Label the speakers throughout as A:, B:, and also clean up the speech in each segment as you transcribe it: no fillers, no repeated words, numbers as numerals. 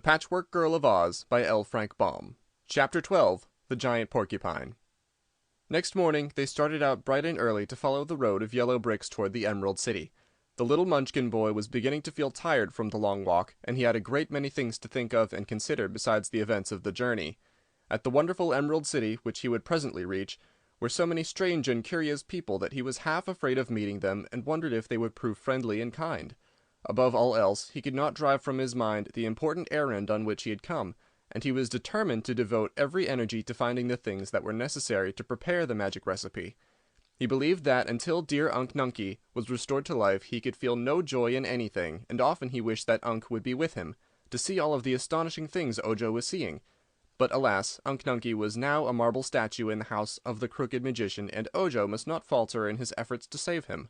A: The Patchwork Girl of Oz by L. Frank Baum. Chapter 12. The Giant Porcupine. Next morning they started out bright and early to follow the road of yellow bricks toward the Emerald City. The little Munchkin boy was beginning to feel tired from the long walk, and he had a great many things to think of and consider besides the events of the journey. At the wonderful Emerald City, which he would presently reach, were so many strange and curious people that he was half afraid of meeting them, and wondered if they would prove friendly and kind. Above all else, he could not drive from his mind the important errand on which he had come, and he was determined to devote every energy to finding the things that were necessary to prepare the magic recipe. He believed that until dear Unc Nunkie was restored to life he could feel no joy in anything, and often he wished that Unc would be with him, to see all of the astonishing things Ojo was seeing. But alas, Unc Nunkie was now a marble statue in the house of the crooked magician, and Ojo must not falter in his efforts to save him.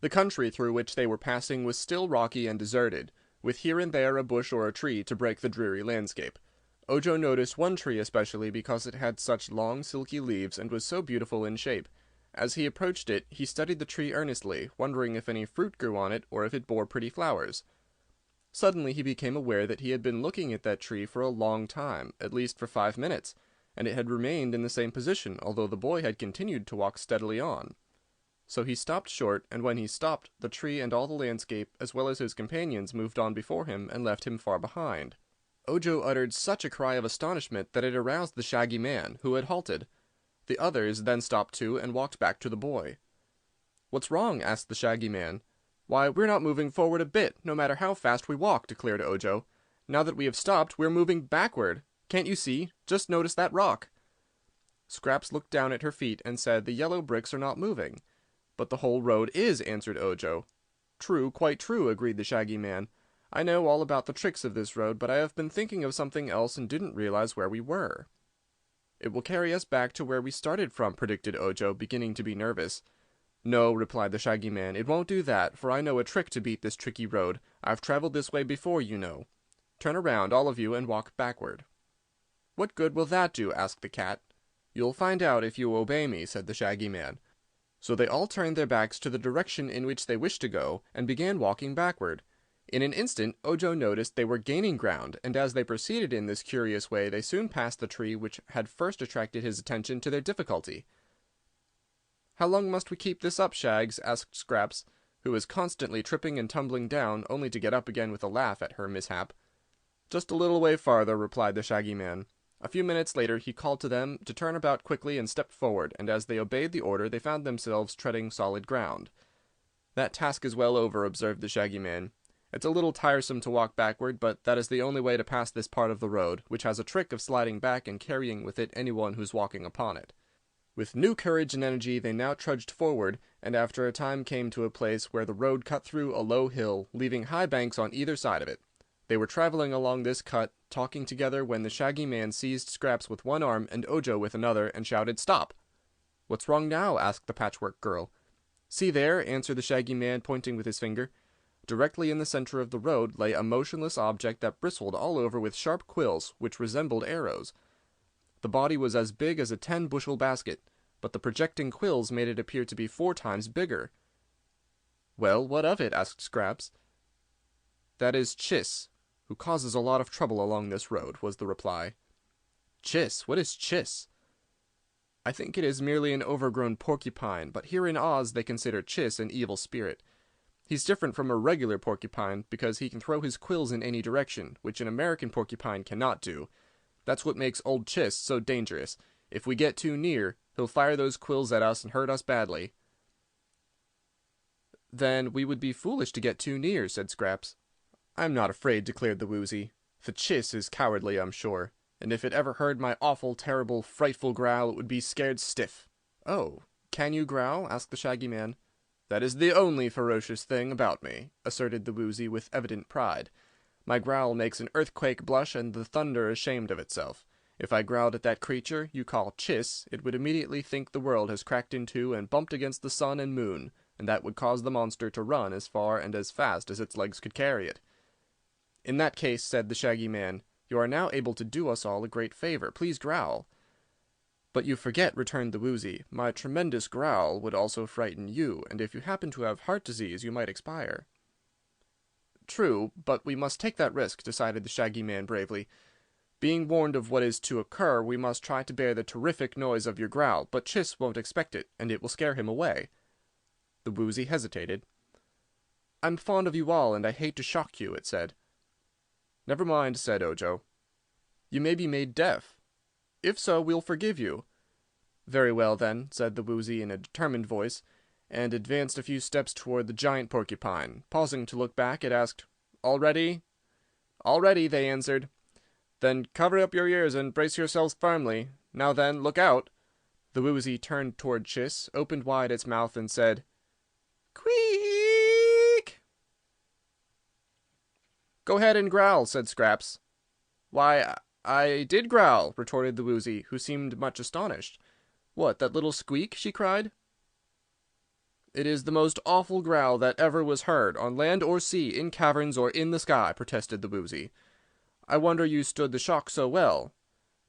A: The country through which they were passing was still rocky and deserted, with here and there a bush or a tree to break the dreary landscape. Ojo noticed one tree especially because it had such long silky leaves and was so beautiful in shape. As he approached it, he studied the tree earnestly, wondering if any fruit grew on it or if it bore pretty flowers. Suddenly he became aware that he had been looking at that tree for a long time, at least for 5 minutes, and it had remained in the same position, although the boy had continued to walk steadily on. So he stopped short, and when he stopped, the tree and all the landscape, as well as his companions, moved on before him and left him far behind. Ojo uttered such a cry of astonishment that it aroused the Shaggy Man, who had halted. The others then stopped too, and walked back to the boy. "What's wrong?" asked the Shaggy Man. "Why, we're not moving forward a bit, no matter how fast we walk," declared Ojo. "Now that we have stopped, we're moving backward. Can't you see? Just notice that rock." Scraps looked down at her feet and said the yellow bricks are not moving. "But the whole road is," answered Ojo. "True, quite true," agreed the Shaggy Man. "I know all about the tricks of this road, but I have been thinking of something else and didn't realize where we were." "It will carry us back to where we started from," predicted Ojo, beginning to be nervous. "No," replied the Shaggy Man, "it won't do that, for I know a trick to beat this tricky road. I've traveled this way before, you know. Turn around, all of you, and walk backward." "What good will that do?" asked the cat. "You'll find out if you obey me," said the Shaggy Man. So they all turned their backs to the direction in which they wished to go, and began walking backward. In an instant Ojo noticed they were gaining ground, and as they proceeded in this curious way they soon passed the tree which had first attracted his attention to their difficulty. "How long must we keep this up, Shags?" asked Scraps, who was constantly tripping and tumbling down, only to get up again with a laugh at her mishap. "Just a little way farther," replied the Shaggy Man. A few minutes later he called to them to turn about quickly and step forward, and as they obeyed the order they found themselves treading solid ground. "That task is well over," observed the Shaggy Man. "It's a little tiresome to walk backward, but that is the only way to pass this part of the road, which has a trick of sliding back and carrying with it anyone who's walking upon it." With new courage and energy they now trudged forward, and after a time came to a place where the road cut through a low hill, leaving high banks on either side of it. They were traveling along this cut, talking together, when the Shaggy Man seized Scraps with one arm and Ojo with another, and shouted, "Stop!" "What's wrong now?" asked the Patchwork Girl. "See there," answered the Shaggy Man, pointing with his finger. Directly in the center of the road lay a motionless object that bristled all over with sharp quills, which resembled arrows. The body was as big as a 10-bushel basket, but the projecting quills made it appear to be 4 times bigger. "Well, what of it?" asked Scraps. "That is Chiss, who causes a lot of trouble along this road," was the reply. "Chiss? What is Chiss?" "I think it is merely an overgrown porcupine, but here in Oz they consider Chiss an evil spirit. He's different from a regular porcupine, because he can throw his quills in any direction, which an American porcupine cannot do. That's what makes old Chiss so dangerous. If we get too near, he'll fire those quills at us and hurt us badly." "Then we would be foolish to get too near," said Scraps. "I'm not afraid," declared the Woozy. "The Chiss is cowardly, I'm sure, and if it ever heard my awful, terrible, frightful growl it would be scared stiff." "Oh, can you growl?" asked the Shaggy Man. "That is the only ferocious thing about me," asserted the Woozy with evident pride. "My growl makes an earthquake blush and the thunder ashamed of itself. If I growled at that creature you call Chiss, it would immediately think the world has cracked in two and bumped against the sun and moon, and that would cause the monster to run as far and as fast as its legs could carry it." "In that case," said the Shaggy Man, "you are now able to do us all a great favor. Please growl." "But you forget," returned the Woozy, "my tremendous growl would also frighten you, and if you happen to have heart disease you might expire." True, but we must take that risk," decided the Shaggy Man bravely. "Being warned of what is to occur, we must try to bear the terrific noise of your growl, but Chiss won't expect it, and it will scare him away." The Woozy hesitated. "I'm fond of you all, and I hate to shock you," it said. "Never mind," said Ojo. "You may be made deaf. If so, we'll forgive you." "Very well, then," said the Woozy in a determined voice, and advanced a few steps toward the giant porcupine. Pausing to look back, it asked, "All ready?" "All ready," they answered. "Then cover up your ears and brace yourselves firmly. Now then, look out!" The Woozy turned toward Chiss, opened wide its mouth, and said, "Queek!" "Go ahead and growl," said Scraps. "Why, I did growl," retorted the Woozy, who seemed much astonished. "What, that little squeak?" she cried. "It is the most awful growl that ever was heard, on land or sea, in caverns or in the sky," protested the Woozy. "I wonder you stood the shock so well.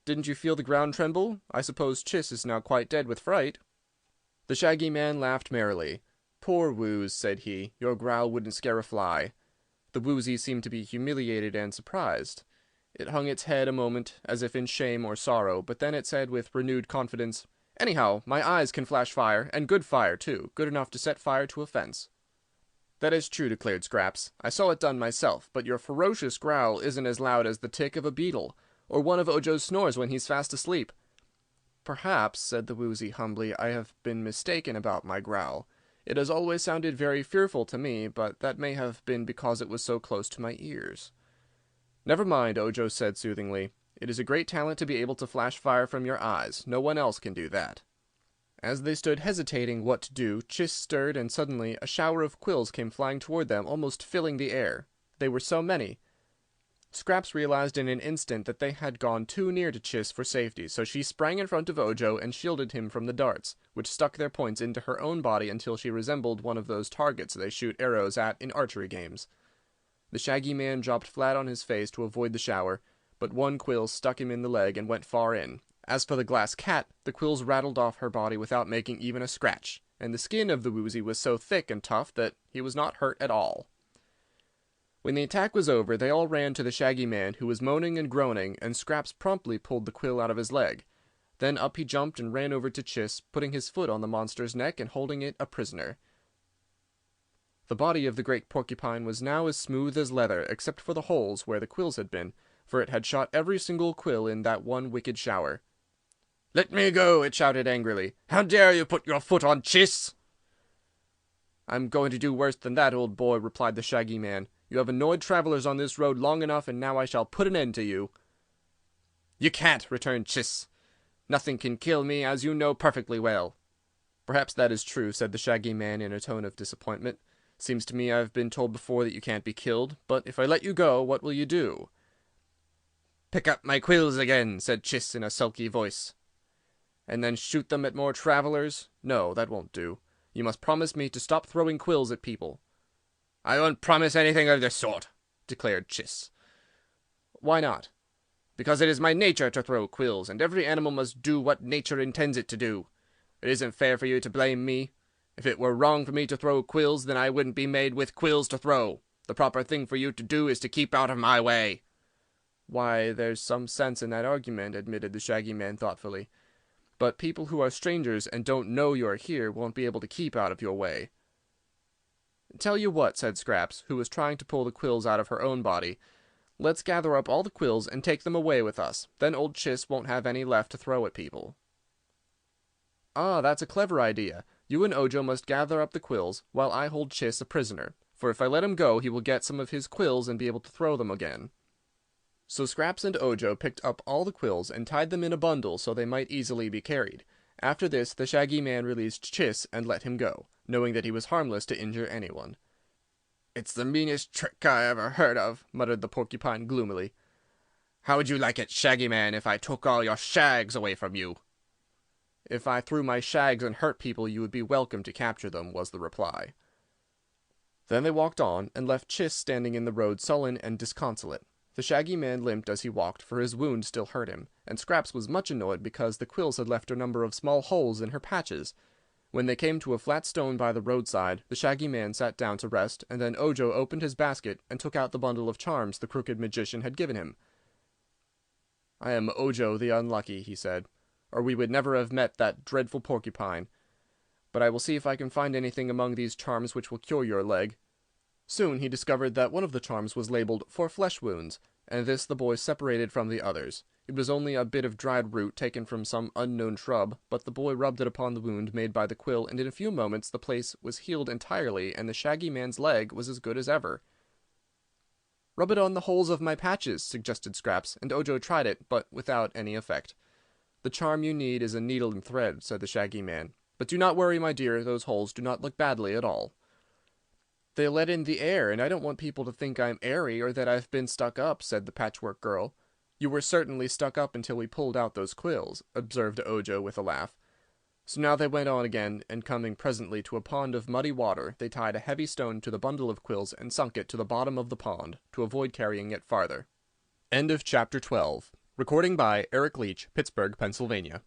A: Didn't you feel the ground tremble? I suppose Chiss is now quite dead with fright." The Shaggy Man laughed merrily. "Poor Wooz," said he, "your growl wouldn't scare a fly." The Woozy seemed to be humiliated and surprised. It hung its head a moment, as if in shame or sorrow, but then it said with renewed confidence, "Anyhow, my eyes can flash fire, and good fire, too, good enough to set fire to a fence." "That is true," declared Scraps. "I saw it done myself, but your ferocious growl isn't as loud as the tick of a beetle, or one of Ojo's snores when he's fast asleep." "Perhaps," said the Woozy humbly, "I have been mistaken about my growl. It has always sounded very fearful to me, but that may have been because it was so close to my ears." "Never mind," Ojo said soothingly. "It is a great talent to be able to flash fire from your eyes. No one else can do that." As they stood hesitating what to do, Chiss stirred, and suddenly a shower of quills came flying toward them, almost filling the air. They were so many. Scraps realized in an instant that they had gone too near to Chiss for safety, so she sprang in front of Ojo and shielded him from the darts, which stuck their points into her own body until she resembled one of those targets they shoot arrows at in archery games. The Shaggy Man dropped flat on his face to avoid the shower, but one quill stuck him in the leg and went far in. As for the glass cat, the quills rattled off her body without making even a scratch, and the skin of the Woozy was so thick and tough that he was not hurt at all. When the attack was over, they all ran to the Shaggy Man, who was moaning and groaning, and Scraps promptly pulled the quill out of his leg. Then up he jumped and ran over to Chiss, putting his foot on the monster's neck and holding it a prisoner. The body of the great porcupine was now as smooth as leather, except for the holes where the quills had been, for it had shot every single quill in that one wicked shower. "Let me go!" it shouted angrily. "How dare you put your foot on Chiss?" "I'm going to do worse than that, old boy," replied the Shaggy Man. "You have annoyed travelers on this road long enough, and now I shall put an end to you." "You can't," returned Chiss. "Nothing can kill me, as you know perfectly well." "Perhaps that is true," said the Shaggy Man in a tone of disappointment. "Seems to me I've been told before that you can't be killed. But if I let you go, what will you do?" "Pick up my quills again," said Chiss in a sulky voice. "And then shoot them at more travelers? No, that won't do. You must promise me to stop throwing quills at people." "I won't promise anything of the sort," declared Chiss. "Why not?" "Because it is my nature to throw quills, and every animal must do what nature intends it to do. It isn't fair for you to blame me. If it were wrong for me to throw quills, then I wouldn't be made with quills to throw. The proper thing for you to do is to keep out of my way." "Why, there's some sense in that argument," admitted the Shaggy Man thoughtfully. "But people who are strangers and don't know you're here won't be able to keep out of your way." "Tell you what," said Scraps, who was trying to pull the quills out of her own body. "Let's gather up all the quills and take them away with us. Then old Chiss won't have any left to throw at people." "Ah, that's a clever idea. You and Ojo must gather up the quills, while I hold Chiss a prisoner, for if I let him go he will get some of his quills and be able to throw them again." So Scraps and Ojo picked up all the quills and tied them in a bundle so they might easily be carried. After this the Shaggy Man released Chiss and let him go, knowing that he was harmless to injure anyone. "It's the meanest trick I ever heard of," muttered the Porcupine gloomily. "How would you like it, Shaggy Man, if I took all your shags away from you?" "If I threw my shags and hurt people, you would be welcome to capture them," was the reply. Then they walked on, and left Chiss standing in the road sullen and disconsolate. The Shaggy Man limped as he walked, for his wound still hurt him, and Scraps was much annoyed because the quills had left a number of small holes in her patches. When they came to a flat stone by the roadside, the Shaggy Man sat down to rest, and then Ojo opened his basket and took out the bundle of charms the crooked magician had given him. "I am Ojo the Unlucky," he said, "or we would never have met that dreadful porcupine. But I will see if I can find anything among these charms which will cure your leg." Soon he discovered that one of the charms was labeled "for flesh wounds," and this the boy separated from the others. It was only a bit of dried root taken from some unknown shrub, but the boy rubbed it upon the wound made by the quill, and in a few moments the place was healed entirely, and the Shaggy Man's leg was as good as ever. "Rub it on the holes of my patches," suggested Scraps, and Ojo tried it, but without any effect. "The charm you need is a needle and thread," said the Shaggy Man. "But do not worry, my dear, those holes do not look badly at all." "They let in the air, and I don't want people to think I'm airy, or that I've been stuck up," said the Patchwork Girl. "You were certainly stuck up until we pulled out those quills," observed Ojo with a laugh. So now they went on again, and coming presently to a pond of muddy water, they tied a heavy stone to the bundle of quills and sunk it to the bottom of the pond, to avoid carrying it farther. End of Chapter 12. Recording by Eric Leach, Pittsburgh, Pennsylvania.